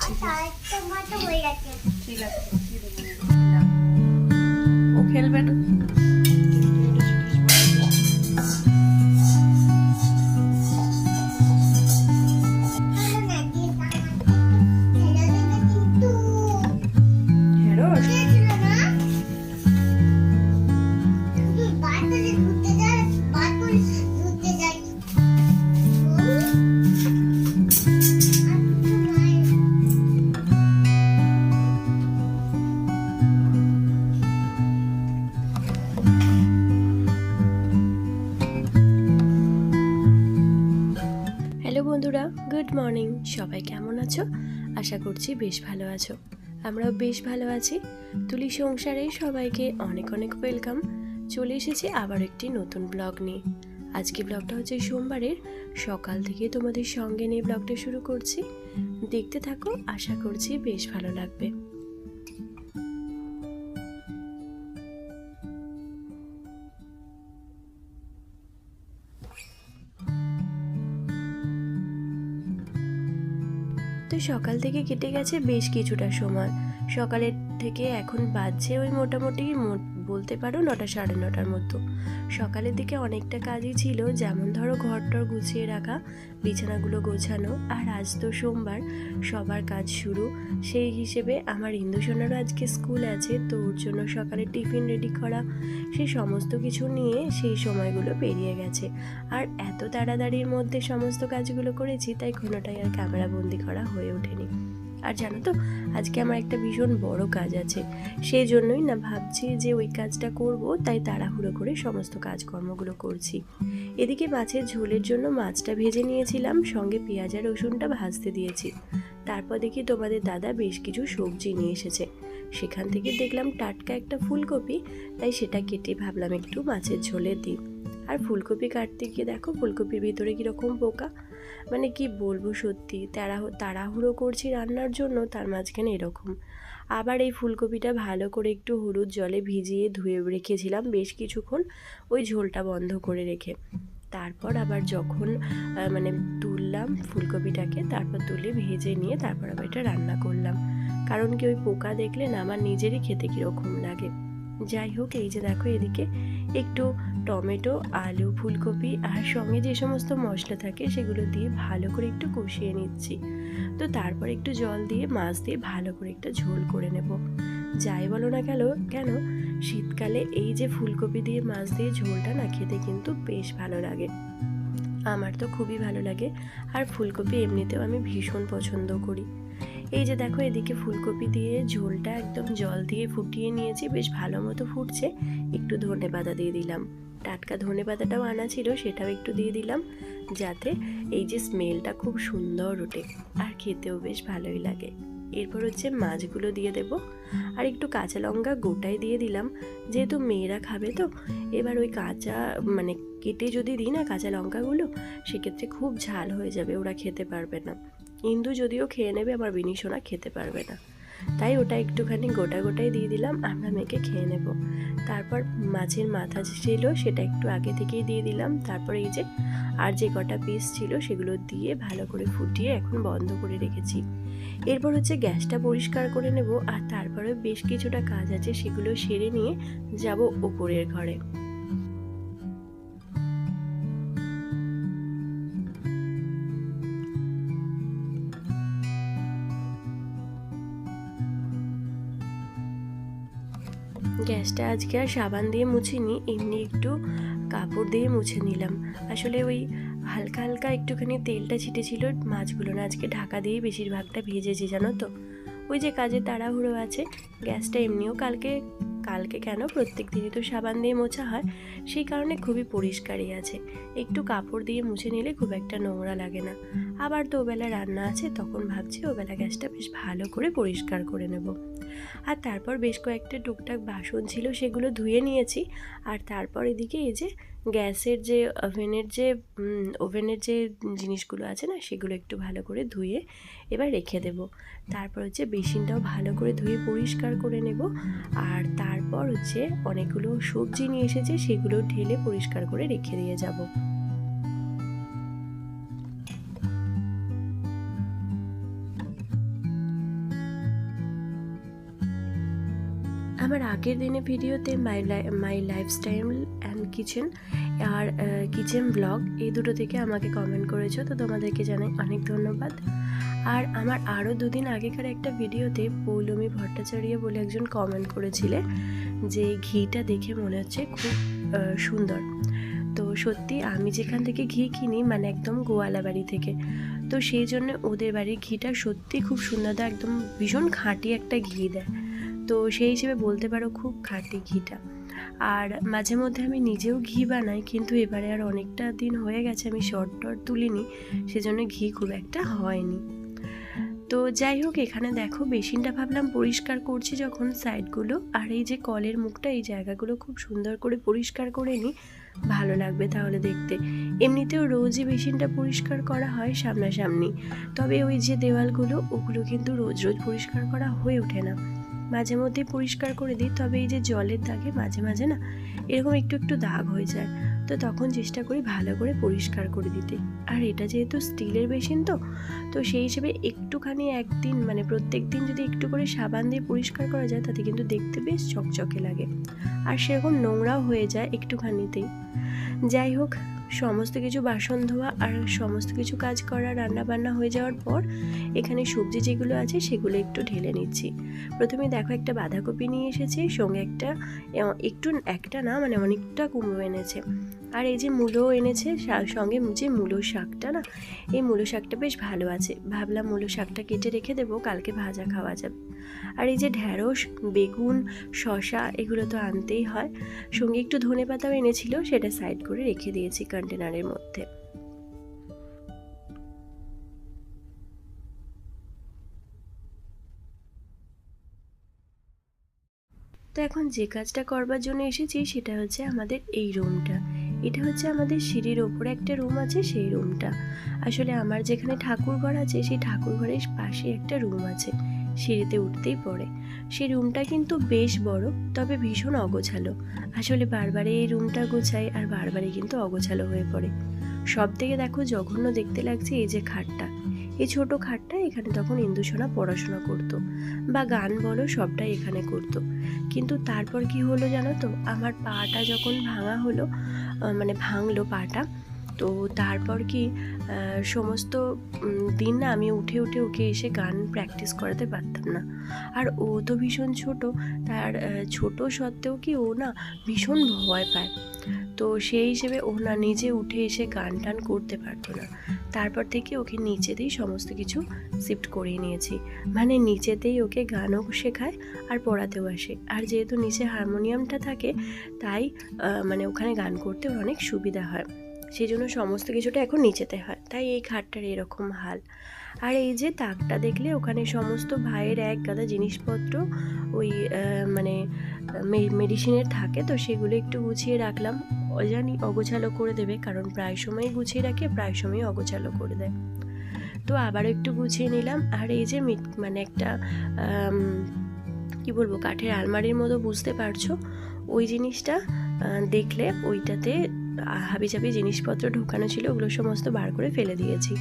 করছি। ও খেলবে না। হ্যালো বন্ধুরা, গুড মর্নিং। সবাই কেমন আছো? আশা করছি বেশ ভালো আছো। আমরাও বেশ ভালো আছি। তুলি সংসারে সবাইকে অনেক অনেক ওয়েলকাম। চলে এসেছি আবার একটি নতুন ব্লগ নিয়ে। আজকে ব্লগটা হচ্ছে সোমবারের সকাল থেকে তোমাদের সঙ্গে নিয়ে ব্লগটা শুরু করছি। দেখতে থাকো, আশা করছি বেশ ভালো লাগবে। তো সকাল থেকে কেটে গেছে বেশ কিছুটা সময়। সকালের থেকে এখন বাজছে ওই মোটামুটি বলতে পারো 9টা সাড়ে 9টার মতো। সকালের দিকে অনেকটা কাজই ছিল, যেমন ধরো ঘরটর গুছিয়ে রাখা, বিছানাগুলো গোছানো। আর আজ তো সোমবার, সবার কাজ শুরু। সেই হিসেবে আমার ইন্দুসোনারও আজকে স্কুল আছে, তো ওর জন্য সকালে টিফিন রেডি করা, সেই সমস্ত কিছু নিয়ে সেই সময়গুলো পেরিয়ে গেছে। আর এত তাড়াতাড়ির মধ্যে সমস্ত কাজগুলো করেছি, তাই কোনোটাই আর ক্যামেরা বন্দি করা হয়ে ওঠেনি। আর জানো তো, আজকে আমার একটা ভীষণ বড় কাজ আছে, সেই জন্যই না ভাবছি যে ওই কাজটা করব, তাই তাড়াহুড়ো করে সমস্ত কাজকর্মগুলো করছি। এদিকে মাছের ঝোলের জন্য মাছটা ভেজে নিয়েছিলাম, সঙ্গে পেঁয়াজ আর রসুনটা ভাজতে দিয়েছি। তারপর দেখি তোমাদের দাদা বেশ কিছু সবজি নিয়ে এসেছে। সেখান থেকে দেখলাম টাটকা একটা ফুলকপি, তাই সেটা কেটে ভাবলাম একটু মাছের ঝোলে দিই। আর ফুলকপি কাটতে গিয়ে দেখো ফুলকপির ভিতরে কীরকম পোকা, মানে কি বলবো, সত্যি তাড়াহুড়ো করছি রান্নার জন্য, তার মাঝখানে এরকম। আবার এই ফুলকপিটা ভালো করে একটু হলুদ জলে ভিজিয়ে ধুয়ে রেখেছিলাম বেশ কিছুক্ষণ, ওই ঝোলটা বন্ধ করে রেখে। তারপর আবার যখন মানে তুললাম ফুলকপিটাকে, তারপর তুলে ভেজে নিয়ে তারপর আবার এটা রান্না করলাম। কারণ কি, ওই পোকা দেখলে না আমার নিজেরই খেতে কীরকম লাগে। যাই হোক, এই যে দেখো এদিকে একটু টমেটো, আলু, ফুলকপি আর সঙ্গে যে সমস্ত মশলা থাকে সেগুলো দিয়ে ভালো করে একটু কষিয়ে নিচ্ছি। তো তারপর একটু জল দিয়ে মাছ দিয়ে ভালো করে একটা ঝোল করে নেব। যাই বলো না কেন শীতকালে এই যে ফুলকপি দিয়ে মাছ দিয়ে ঝোলটা না খেতে কিন্তু বেশ ভালো লাগে। আমার তো খুবই ভালো লাগে। আর ফুলকপি এমনিতেও আমি ভীষণ পছন্দ করি। এই যে দেখো এদিকে ফুলকপি দিয়ে ঝোলটা একদম জল দিয়ে ফুটিয়ে নিয়েছি, বেশ ভালো মতো ফুটছে। একটু ধনেপাতা দিয়ে দিলাম, টাটকা ধনেপাতাটাও আনা ছিল, সেটাও একটু দিয়ে দিলাম, যাতে এই যে স্মেলটা খুব সুন্দর ওঠে আর খেতেও বেশ ভালোই লাগে। এরপর হচ্ছে মাছগুলো দিয়ে দেব, আর একটু কাঁচা লঙ্কা গোটাই দিয়ে দিলাম, যেহেতু মেয়েরা খাবে তো। এবার ওই কাঁচা মানে কেটে যদি দিই না কাঁচা লঙ্কাগুলো, সেক্ষেত্রে খুব ঝাল হয়ে যাবে, ওরা খেতে পারবে না। ইন্দু যদিও খেয়ে নেবে, আমার বিনিশোনা খেতে পারবে না, তাই ওটা একটুখানি গোটাই দিয়ে দিলাম, আমরা মেখে খেয়ে নেব। তারপর মাছের মাথা ছিল সেটা একটু আগে থেকেই দিয়ে দিলাম। তারপর এই যে আর যে কটা পিস ছিল সেগুলো দিয়ে ভালো করে ফুটিয়ে এখন বন্ধ করে রেখেছি। এরপর হচ্ছে গ্যাসটা পরিষ্কার করে নেব, আর তারপরে বেশ কিছুটা কাজ আছে, সেগুলো সেরে নিয়ে যাব ওপরের ঘরে। গ্যাসটা আজকে আর সাবান দিয়ে মুছিনি, এমনি একটু কাপড় দিয়ে মুছে নিলাম। আসলে ওই হালকা হালকা একটুখানি তেলটা ছিটেছিল, মাছগুলো না আজকে ঢাকা দিয়েই বেশিরভাগটা ভেজেছি, জানো তো। ওই যে কাজে তাড়াহুড়ো আছে। গ্যাসটা এমনিও কালকে কেন, প্রত্যেক দিনই তো সাবান দিয়ে মোছা হয়, সেই কারণে খুবই পরিষ্কারই আছে। একটু কাপড় দিয়ে মুছে নিলে খুব একটা নোংরা লাগে না। আবার তো ওবেলা রান্না আছে, তখন ভাবছি ওবেলা গ্যাসটা বেশ ভালো করে পরিষ্কার করে নেব। আর তারপর বেশ কয়েকটা টুকটাক বাসন ছিল, সেগুলো ধুয়ে নিয়েছি। আর তারপর এদিকে এই যে গ্যাসের যে ওভেনের যে জিনিসগুলো আছে না, সেগুলো একটু ভালো করে ধুয়ে এবার রেখে দেব। তারপর হচ্ছে বেসিনটাও ভালো করে ধুয়ে পরিষ্কার করে নেব। আর তারপর হচ্ছে অনেকগুলো সবজি নিয়ে এসেছে, সেগুলো ঢেলে পরিষ্কার করে রেখে দিয়ে যাব। আমার আগের দিনে ভিডিওতে মাই লাইফস্টাইল অ্যান্ড কিচেন আর কিচেন ব্লগ এই দুটো থেকে আমাকে কমেন্ট করেছো, তো তোমাদেরকে জানাই অনেক ধন্যবাদ। আর আমার আরও দুদিন আগেকার একটা ভিডিওতে পৌলমী ভট্টাচার্য বলে একজন কমেন্ট করেছিলে যে ঘিটা দেখে মনে হচ্ছে খুব সুন্দর। তো সত্যি আমি যেখান থেকে ঘি কিনি মানে একদম গোয়ালা বাড়ি থেকে, তো সেই জন্য ওদের বাড়ির ঘিটা সত্যি খুব সুন্দর দেয়, একদম ভীষণ খাঁটি একটা ঘি দেয়। তো সেই হিসেবে বলতে পারো খুব খাঁটি ঘিটা। আর মাঝে মধ্যে আমি নিজেও ঘি বানাই, কিন্তু এবারে আর অনেকটা দিন হয়ে গেছে আমি শর্ট তুলিনি, সেজন্য ঘি খুব একটা হয়নি। তো যাই হোক, এখানে দেখো বেসিনটা ভাবলাম পরিষ্কার করছি যখন সাইডগুলো, আর এই যে কলের মুখটা এই জায়গাগুলো খুব সুন্দর করে পরিষ্কার করে নিই, ভালো লাগবে তাহলে দেখতে। এমনিতেও রোজই বেসিনটা পরিষ্কার করা হয় সামনাসামনি, তবে ওই যে দেওয়ালগুলো ওগুলো কিন্তু রোজ রোজ পরিষ্কার করা হয়ে ওঠে না, মাঝে মধ্যে পরিষ্কার করে দিই। তবে এই যে জলের দাগে মাঝে মাঝে না এরকম একটু একটু দাগ হয়ে যায়, তো তখন চেষ্টা করি ভালো করে পরিষ্কার করে দিতে। আর এটা যেহেতু স্টিলের বেসিন তো সেই হিসেবে একটুখানি একদিন মানে প্রত্যেক দিন যদি একটু করে সাবান দিয়ে পরিষ্কার করা যায় তাতে কিন্তু দেখতে বেশ চকচকে লাগে, আর সেরকম নোংরাও হয়ে যায় একটুখানিতেই। যাই হোক, সমস্ত কিছু বাসন ধোয়া আর সমস্ত কিছু কাজ করা রান্না বান্না হয়ে যাওয়ার পর এখানে সবজি যেগুলো আছে সেগুলো একটু ঢেলে নিচ্ছি। প্রথমে দেখো একটা বাঁধাকপি নিয়ে এসেছি, সঙ্গে একটা না মানে অনেকটা কুমড়ো এনেছে, আর এই যে মূলো এনেছে সঙ্গে যে মূলো শাকটা না, এই মূলো শাকটা বেশ ভালো আছে, ভাবলাম মূলো শাকটা কেটে রেখে দেবো, কালকে ভাজা খাওয়া যাবে। আর এই যে ঢ্যাঁড়স, বেগুন, শসা এগুলো তো আনতেই হয়, সঙ্গে একটু ধনেপাতাও এনেছিল, সেটা সাইড করে রেখে দিয়েছি কন্টেনারের মধ্যে। তো এখন যে কাজটা করবার জন্য এসেছি সেটা হচ্ছে আমাদের এই রুমটা। এটা হচ্ছে আমাদের সিঁড়ির ওপরে একটা রুম আছে, সেই রুমটা আসলে আমার যেখানে ঠাকুরঘর আছে সেই ঠাকুরঘরের পাশে একটা রুম আছে, সিঁড়িতে উঠতেই পড়ে। সেই রুমটা কিন্তু বেশ বড়, তবে ভীষণ অগোছালো। আসলে বারবারই এই রুমটা গোছাই আর বারবারই কিন্তু অগোছালো হয়ে পড়ে। সব থেকে দেখো জঘন্য দেখতে লাগছে এই যে খাটটা, এই ছোট খাটটা এখানে তখন ইন্দুসোনা পড়াশোনা করতো বা গান বলো সবটাই এখানে করতো। কিন্তু তারপর কি হলো জানো তো, আমার পাটা যখন ভাঙা হলো মানে ভাঙলো পাটা, তো তারপর কি সমস্ত দিন না আমি উঠে উঠে ওকে এসে গান প্র্যাকটিস করাতে পারতাম না। আর ও তো ভীষণ ছোট, তার ছোট সত্ত্বেও কি ও না ভীষণ ভয় পায়, তো সেই হিসেবে ও না নিজে উঠে এসে গান টান করতে পারতো না। তারপর থেকে ওকে নিচেতেই সমস্ত কিছু শিফট করিয়ে নিয়েছি, মানে নিচেতেই ওকে গানও শেখায় আর পড়াতেও আসে। আর যেহেতু নিচে হারমোনিয়ামটা থাকে তাই মানে ওখানে গান করতে ওর অনেক সুবিধা হয়, সেই জন্য সমস্ত কিছুটা এখন নিচেতে হয়, তাই এই খাটটার এরকম হাল। আর এই যে তাকটা দেখলে ওখানে সমস্ত ভাইয়ের এক গাদা জিনিসপত্র ওই মানে মেডিসিনের থাকে, তো সেগুলো একটু গুছিয়ে রাখলাম। জানি অগোছালো করে দেবে, কারণ প্রায় সময়ই গুছিয়ে রাখে, প্রায় সময়ই অগোছালো করে দেয়, তো আবারও একটু গুছিয়ে নিলাম। আর এই যে মানে একটা কি বলবো কাঠের আলমারির মতো, বুঝতে পারছো ওই জিনিসটা দেখলে, ওইটাতে হাবিজাবি জিনিসপত্র ঢোকানো ছিল, ওগুলো সমস্ত বার করে ফেলে দিয়েছি।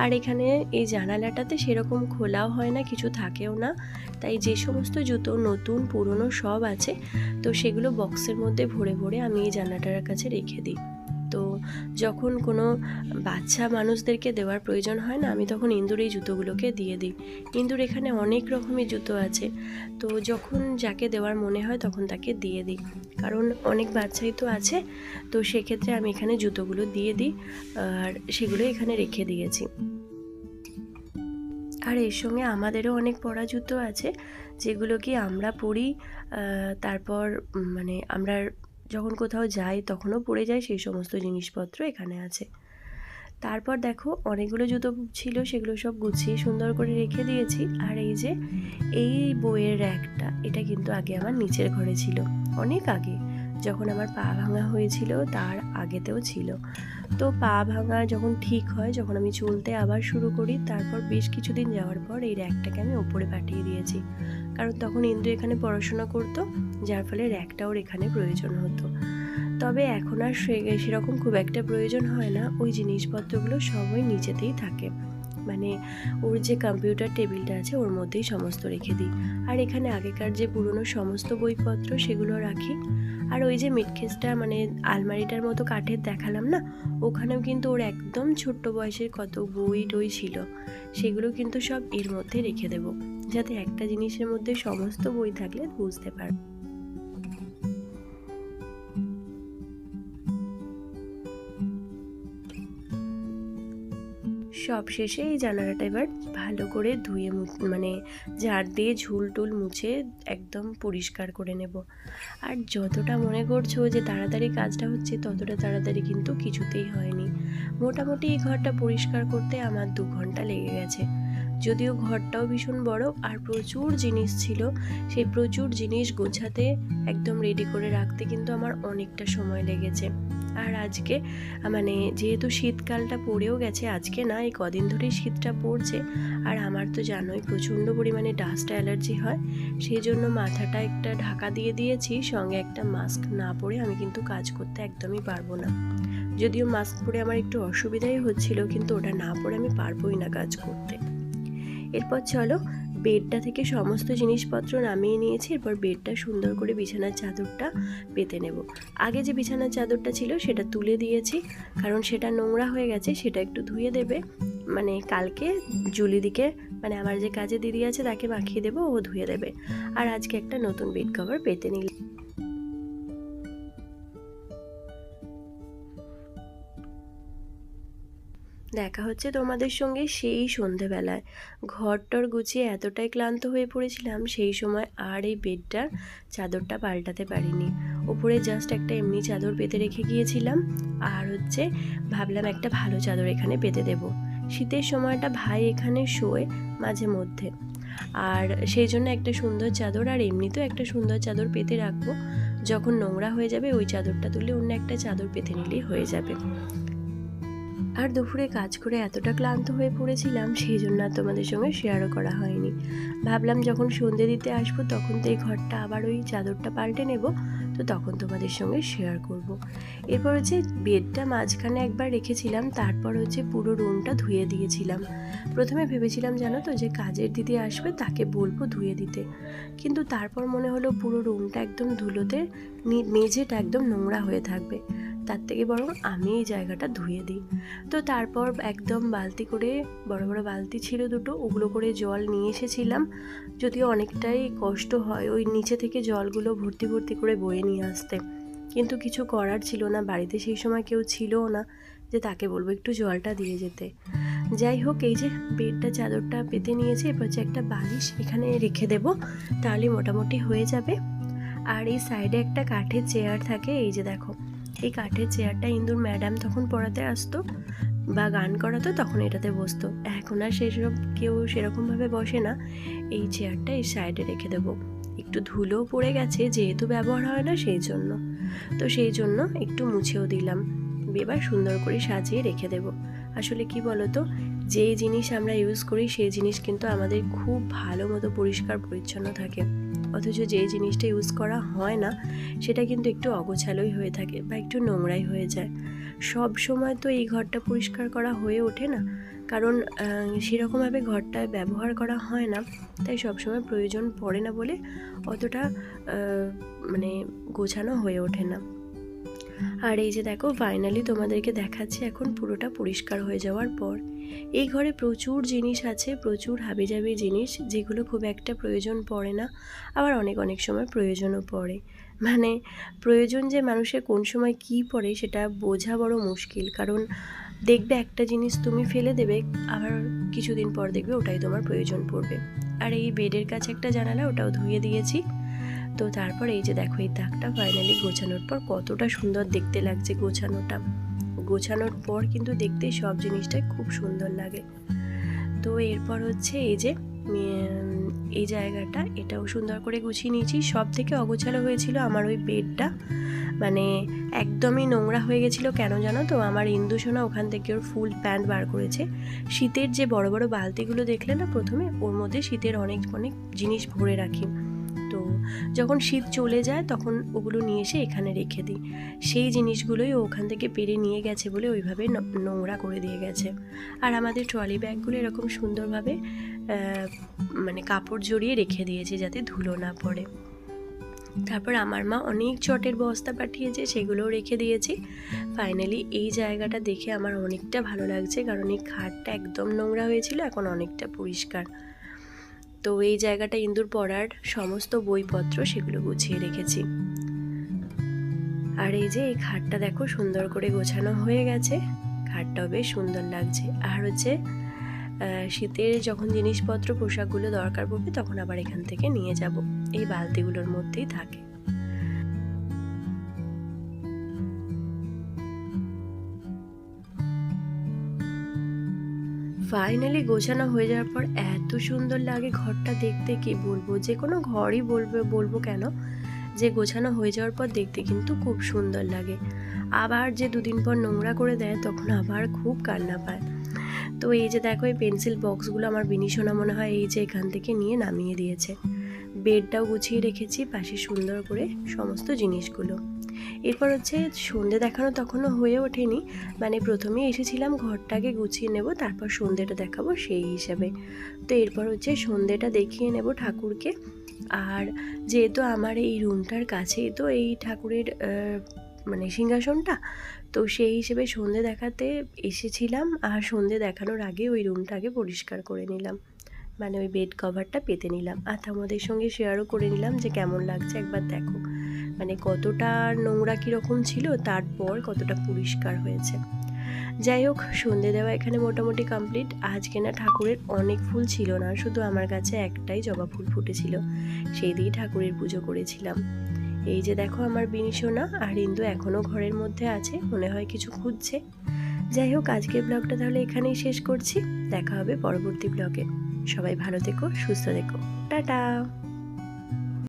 আর এখানে এই জানালাটাতে সেরকম খোলাও হয় না, কিছু থাকেও না, তাই যে সমস্ত জুতো নতুন পুরনো সব আছে তো সেগুলো বক্সের মধ্যে ভরে ভরে আমি এই জানালাটার কাছে রেখে দিই। তো যখন কোনো বাচ্চা মানুষদেরকে দেওয়ার প্রয়োজন হয় না, আমি তখন ইন্দুর এই জুতোগুলোকে দিয়ে দিই। ইন্দুর এখানে অনেক রকমের জুতো আছে, তো যখন যাকে দেওয়ার মনে হয় তখন তাকে দিয়ে দিই, কারণ অনেক বাচ্চাই তো আছে, তো সেক্ষেত্রে আমি এখানে জুতোগুলো দিয়ে দিই আর সেগুলো এখানে রেখে দিয়েছি। আর এর সঙ্গে আমাদেরও অনেক পরা জুতো আছে যেগুলো কি আমরা পরি, তারপর মানে আমরা যখন কোথাও যাই তখনও পরে যাই, সেই সমস্ত জিনিসপত্র এখানে আছে। তারপর দেখো অনেকগুলো জুতো ছিল, সেগুলো সব গুছিয়ে সুন্দর করে রেখে দিয়েছি। আর এই যে এই বইয়ের র্যাকটা, এটা কিন্তু আগে আমার নিচের ঘরে ছিল, অনেক আগে যখন আমার পা ভাঙা হয়েছিল তার আগেতেও ছিল। তো পা ভাঙা যখন ঠিক হয়, যখন আমি চলতে আবার শুরু করি, তারপর বেশ কিছুদিন যাওয়ার পর এই র্যাকটাকে আমি ওপরে পাঠিয়ে দিয়েছি, কারণ তখন ইন্দু এখানে পড়াশোনা করতো, যার ফলে র্যাকটা ওর এখানে প্রয়োজন হতো। তবে এখন আর সেরকম খুব একটা প্রয়োজন হয় না, ওই জিনিসপত্রগুলো সবই নিচেতেই থাকে। মানে ওর যে কম্পিউটার টেবিলটা আছে ওর মধ্যেই সমস্ত রেখে দিই। আর এখানে আগেকার যে পুরনো সমস্ত বইপত্র সেগুলো রাখি। আর ওই যে মিটকেসটা মানে আলমারিটার মতো কাঠের দেখালাম না, ওখানেও কিন্তু ওর একদম ছোট্ট বয়সের কত বই টই ছিল, সেগুলো কিন্তু সব এর মধ্যে রেখে দেবো, যাতে একটা জিনিসের মধ্যে সমস্ত বই থাকলে বুঝতে পারবে। সব শেষে এই জানালাটা এবার ভালো করে ধুয়ে মানে ঝাড় দিয়ে ঝুল টুল মুছে একদম পরিষ্কার করে নেব। আর যতটা মনে করছো যে তাড়াতাড়ি কাজটা হচ্ছে, ততটা তাড়াতাড়ি কিন্তু কিছুতেই হয়নি। মোটামুটি এই ঘরটা পরিষ্কার করতে আমার 2 ঘন্টা লেগে গেছে। যদিও ঘরটাও ভীষণ বড় আর প্রচুর জিনিস ছিল, সেই প্রচুর জিনিস গোছাতে একদম রেডি করে রাখতে কিন্তু আমার অনেকটা সময় লেগেছে। আর আজকে মানে যেহেতু শীতকালটা পড়েও গেছে, আজকে না এই কদিন ধরেই শীতটা পড়ছে, আর আমার তো জানোই প্রচণ্ড পরিমাণে ডাস্ট অ্যালার্জি হয়, সেই জন্য মাথাটা একটা ঢাকা দিয়ে দিয়েছি, সঙ্গে একটা মাস্ক না পরে আমি কিন্তু কাজ করতে একদমই পারবো না। যদিও মাস্ক পরে আমার একটু অসুবিধাই হচ্ছিল, কিন্তু ওটা না পরে আমি পারবোই না কাজ করতে। এরপর চলো বেডটা থেকে সমস্ত জিনিসপত্র নামিয়ে নিয়েছি, এরপর বেডটা সুন্দর করে বিছানার চাদরটা পেতে নেব। আগে যে বিছানার চাদরটা ছিল সেটা তুলে দিয়েছি, কারণ সেটা নোংরা হয়ে গেছে, সেটা একটু ধুয়ে দেবে, মানে কালকে জুলিদিকে মানে আমার যে কাজে দিদি আছে তাকে মাখিয়ে দেবো, ও ধুয়ে দেবে। আর আজকে একটা নতুন বেড কভার পেতে নিলাম। দেখা হচ্ছে তোমাদের সঙ্গে সেই সন্ধেবেলায়। ঘরটর গুছিয়ে এতটাই ক্লান্ত হয়ে পড়েছিলাম সেই সময়, আর এই বেডটার চাদরটা পাল্টাতে পারিনি। ওপরে জাস্ট একটা এমনি চাদর পেতে রেখে গিয়েছিলাম, আর ভাবলাম একটা ভালো চাদর এখানে পেতে দেব। শীতের সময়টা ভাই এখানে শোয় মাঝে মধ্যে, আর সেই জন্য একটা সুন্দর চাদর, আর এমনিতেও একটা সুন্দর চাদর পেতে রাখবো। যখন নোংরা হয়ে যাবে ওই চাদরটা তুলে অন্য একটা চাদর পেতে নিলেই হয়ে যাবে। আর দুপুরে কাজ করে এতটা ক্লান্ত হয়ে পড়েছিলাম, সেই জন্য আর তোমাদের সঙ্গে শেয়ারও করা হয়নি। ভাবলাম যখন সন্ধে দিতে আসবো তখন তো এই ঘরটা আবার ওই চাদরটা পাল্টে নেব, তো তখন তোমাদের সঙ্গে শেয়ার করব। এরপর বেডটা মাঝখানে একবার রেখেছিলাম, তারপর পুরো রুমটা ধুয়ে দিয়েছিলাম। প্রথমে ভেবেছিলাম জানো তো যে কাজের দিদি আসবে তাকে বলবো ধুয়ে দিতে, কিন্তু তারপর মনে হলো পুরো রুমটা একদম ধুলোতে, মেঝেটা একদম নোংরা হয়ে থাকবে, তার থেকে বরং আমি এই জায়গাটা ধুয়ে দিই। তো তারপর একদম বালতি করে, বড় বড় বালতি ছিল দুটো, ওগুলো করে জল নিয়ে এসেছিলাম। যদিও অনেকটাই কষ্ট হয় ওই নিচে থেকে জলগুলো ভর্তি ভর্তি করে বয়ে নিয়ে আসতে, কিন্তু কিছু করার ছিল না, বাড়িতে সেই সময় কেউ ছিলও না যে তাকে বলবো একটু জলটা দিয়ে যেতে। যাই হোক, এই যে বেডটা চাদরটা পেতে নিয়েছি, এরপর একটা বালিশ এখানে রেখে দেব, তাহলে মোটামুটি হয়ে যাবে। আর এই সাইডে একটা কাঠের চেয়ার থাকে, এই যে দেখো এই কাঠের চেয়ারটা ইন্দুর ম্যাডাম তখন পড়াতে আসতো বা গান করাতো তখন এটাতে বসতো, এখন আর সেসব কেউ সেরকমভাবে বসে না। এই চেয়ারটা এই সাইডে রেখে দেবো, একটু ধুলো পড়ে গেছে যেহেতু ব্যবহার হয় না সেই জন্য, তো সেই জন্য একটু মুছেও দিলাম। এবার সুন্দর করে সাজিয়ে রেখে দেব। আসলে কি বলতো, যেই জিনিস আমরা ইউজ করি সেই জিনিস কিন্তু আমাদের খুব ভালো মতো পরিষ্কার পরিচ্ছন্ন থাকে, অথচ যেই জিনিসটা ইউজ করা হয় না সেটা কিন্তু একটু অগোছালোই হয়ে থাকে বা একটু নোংরাই হয়ে যায়। সব সময় তো এই ঘরটা পরিষ্কার করা হয়ে ওঠে না, কারণ সেরকমভাবে ঘরটা ব্যবহার করা হয় না, তাই সবসময় প্রয়োজন পড়ে না বলে অতটা মানে গোছানো হয়ে ওঠে না। আর এই যে দেখো ফাইনালি তোমাদেরকে দেখাচ্ছি এখন পুরোটা পরিষ্কার হয়ে যাওয়ার পর। এই ঘরে প্রচুর জিনিস আছে, প্রচুর হাবিজাবি জিনিস, যেগুলো খুব একটা প্রয়োজন পড়ে না, আবার অনেক অনেক সময় প্রয়োজনও পড়ে। মানে প্রয়োজন যে মানুষের কোন সময় কী পড়ে সেটা বোঝা বড় মুশকিল, কারণ দেখবে একটা জিনিস তুমি ফেলে দেবে, আবার কিছুদিন পর দেখবে ওটাই তোমার প্রয়োজন পড়বে। আর এই বেডের কাছে একটা জানালা, ওটাও ধুয়ে দিয়েছি। তো তারপর এই যে দেখো এই তাকটা ফাইনালি গোছানোর পর কতটা সুন্দর দেখতে লাগছে। গোছানোর পর কিন্তু দেখতে সব জিনিসটাই খুব সুন্দর লাগে। তো এরপর এই যে এই জায়গাটা, এটাও সুন্দর করে গুছিয়ে নিয়েছি। সব থেকে অগোছালো হয়েছিল আমার ওই বেডটা, মানে একদমই নোংরা হয়ে গেছিলো। কেন জানো তো, আমার ইন্দু সোনা ওখান থেকে ওর ফুল প্যান্ট বার করেছে। শীতের যে বড় বড় বালতিগুলো দেখলে না প্রথমে, ওর মধ্যে শীতের অনেক অনেক জিনিস ভরে রাখি, তো যখন শীত চলে যায় তখন ওগুলো নিয়ে এসে এখানে রেখে দিই। সেই জিনিসগুলোই ও ওখান থেকে পেরে নিয়ে গেছে বলে ওইভাবে নোংরা করে দিয়ে গেছে। আর আমাদের ট্রলি ব্যাগগুলো এরকম সুন্দরভাবে মানে কাপড় জড়িয়ে রেখে দিয়েছে যাতে ধুলো না পড়ে। তারপর আমার মা অনেক চটের বস্তা পাঠিয়েছে, সেগুলোও রেখে দিয়েছি। ফাইনালি এই জায়গাটা দেখে আমার অনেকটা ভালো লাগছে, কারণ এই খাটটা একদম নোংরা হয়েছিল, এখন অনেকটা পরিষ্কার। তো এই জায়গাটা ইন্দুর পড়ার সমস্ত বইপত্র সেগুলো গুছিয়ে রেখেছি। আর এই যে এই খাটটা দেখো সুন্দর করে গোছানো হয়ে গেছে, খাটটাও বেশ সুন্দর লাগছে। আর হচ্ছে শীতের যখন জিনিসপত্র পোশাকগুলো দরকার পড়বে তখন আবার এখান থেকে নিয়ে যাব, এই বালতিগুলোর মধ্যেই থাকে। ফাইনালি গোছানো হয়ে যাওয়ার পর এত সুন্দর লাগে ঘরটা দেখতে, কি বলবো, যে কোনো ঘরই বলবো কেন, যে গোছানো হয়ে যাওয়ার পর দেখতে কিন্তু খুব সুন্দর লাগে। আবার যে দুদিন পর নোংরা করে দেয় তখন আবার খুব কান্না পায়। তো এই যে দেখো এই পেন্সিল বক্সগুলো আমার বিনিশোনা মনে হয় এই যে এখান থেকে নিয়ে নামিয়ে দিয়েছে। বেডটাও গুছিয়ে রেখেছি পাশে সুন্দর করে সমস্ত জিনিসগুলো। এরপর হচ্ছে সন্ধে দেখানো তখনও হয়ে ওঠেনি, মানে প্রথমেই এসেছিলাম ঘরটাকে গুছিয়ে নেব, তারপর সন্ধেটা দেখাবো সেই হিসাবে। তো এরপর হচ্ছে সন্ধেটা দেখিয়ে নেব ঠাকুরকে। আর যেহেতু আমার এই রুমটার কাছেই তো এই ঠাকুরের মানে সিংহাসনটা, তো সেই হিসেবে সন্ধে দেখাতে এসেছিলাম। আর সন্ধে দেখানোর আগে ওই রুমটাকে পরিষ্কার করে নিলাম, মানে ওই বেড কভারটা পেতে নিলাম। আর তোমাদের সঙ্গে শেয়ারও করে নিলাম যে কেমন লাগছে একবার দেখো, মানে কতটা নোংরা কীরকম ছিল, তারপর কতটা পরিষ্কার হয়েছে। যাই হোক, সন্ধে দেওয়া এখানে মোটামুটি কমপ্লিট। আজকে না ঠাকুরের অনেক ফুল ছিল না, শুধু আমার কাছে একটাই জবা ফুল ফুটেছিল, সেই দিয়ে ঠাকুরের পুজো করেছিলাম। এই যে দেখো আমার বিনিশোনা আর ইন্দু এখনও ঘরের মধ্যে আছে, মনে হয় কিছু খুঁজছে। যাই হোক, আজকের ব্লগটা তাহলে এখানেই শেষ করছি, দেখা হবে পরবর্তী ব্লগে। সবাই ভালো থেকো, সুস্থ থেকো, টাটা।